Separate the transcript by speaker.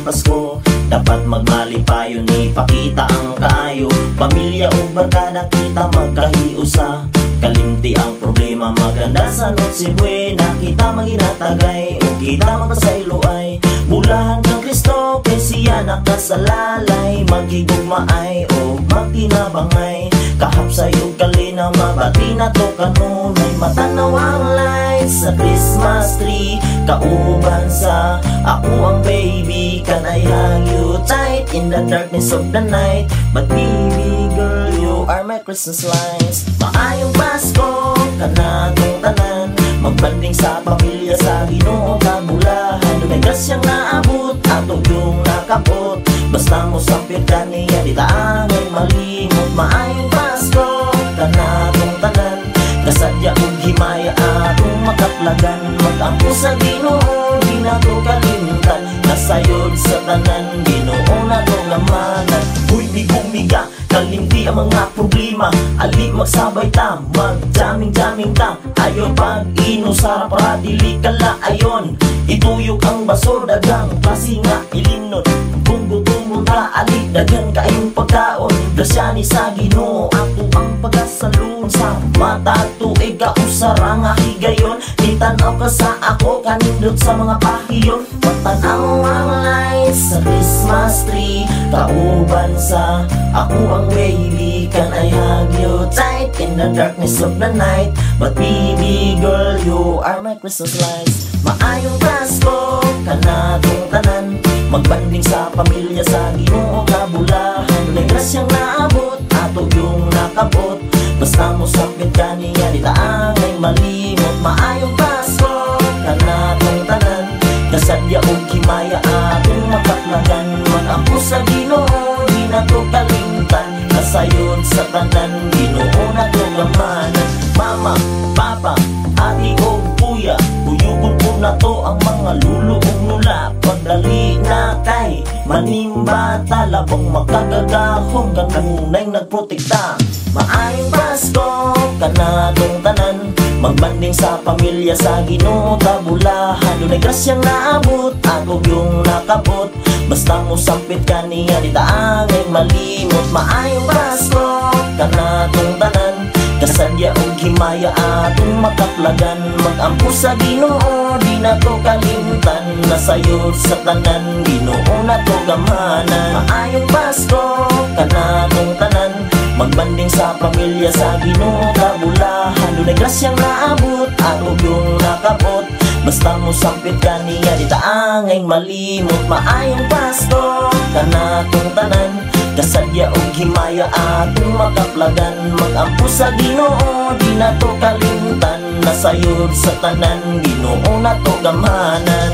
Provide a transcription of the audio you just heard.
Speaker 1: Pasko. Dapat magmalipayon, ipakita ang kaayo. Pamilya o barkada kita magkahiusa. Kalimti ang problema, maganda sa Noche Buena. Kita maginatagay o kita magpasayloay. Bulahan kang Kristo, kay siya nakasalalay. Magigugmaay o magtinabangay. Kahapsay o kalina, mabati na to kanunay. Matanaw ang lights sa Christmas tree. Kauban sa ako ang baby, can I hug you tight in the darkness of the night? But baby girl, you are my Christmas lights. Maayong Pasko, kanatong tanan. Magbanding sa pamilya sa Ginoo kabulahan. Dunay grasyang naabot, ato yung nakabot. Basta mo sampir ka niya, di taangay malimot. Maayong Pasko, kanatong tanan. Kasadya ug himaya atong makaplagan. Mag-ampo sa Ginoo, di na to kalimtan. Nasayod sa tanan, Ginoo na to lamanan. Huy, bigong-biga, kalimti ang mga problema. Ali magsabay ta, mag-jamming-jamming ta. Ayon pag-ino, sarap para dili kala ayon. Ituyok ang basol, dagang klase nga ilinod. Kung gutom ta, ali, dagan kaayong pagkaon. Grasya ni sa Ginoo, ato ang pagkasalun. Sa mata tuig ka usara nga higayon. Itanaw ka sa ako, kanindot sa mga pahiyon. Matanaw ang lights sa Christmas tree. Kauban sa ako ang baby, can I hug you tight in the darkness of the night? But baby girl, you are my Christmas lights. Maayong Pasko, kanatong tanan. Magbanding sa pamilya sa Ginoo kabulahan. Dunay grasyang naabot, ato yung nakabot. Basta mo sapit ka niya, di taangay malimot. Maayong Pasko, kanatong tanan. Kasadya ug himaya atong makaplagan. Mag-ampo sa Ginoo, di na to kalimtan. Nasayod sa tanan, Ginoo na to lamanan. Mama, papa, ati o kuya, buyugon ko na to ang mga lulo ug lula. Pagdali na kay manimba, talabong makagagahong kang kanunay nagprotekta. Maayong Pasko, kanatong tanan. Magbanding sa pamilya sa Ginoo kabulahan. Dunay grasyang naabot, ako yung nakabot. Basta mo sampit ka niya, di taangay malimot. Maayong Pasko, kanatong tanan. Kasadya ug himaya atong makaplagan. Mag-ampo sa Ginoo, di na to kalimtan. Nasayod sa tanan, Ginoo na to gamanan. Maayong Pasko, kanatong tanan. Magbanding sa pamilya sa Ginoo kabulahan. Dunay grasyang naabot, ako yung nakabot. Basta mo sampit ka niya, di taangay malimot. Maayong Pasko, kanatong tanan. Kasadya ug himaya atong makaplagan. Mag-ampo sa Ginoo, di na to kalimtan. Nasayod sa tanan, Ginoo na to gamanan.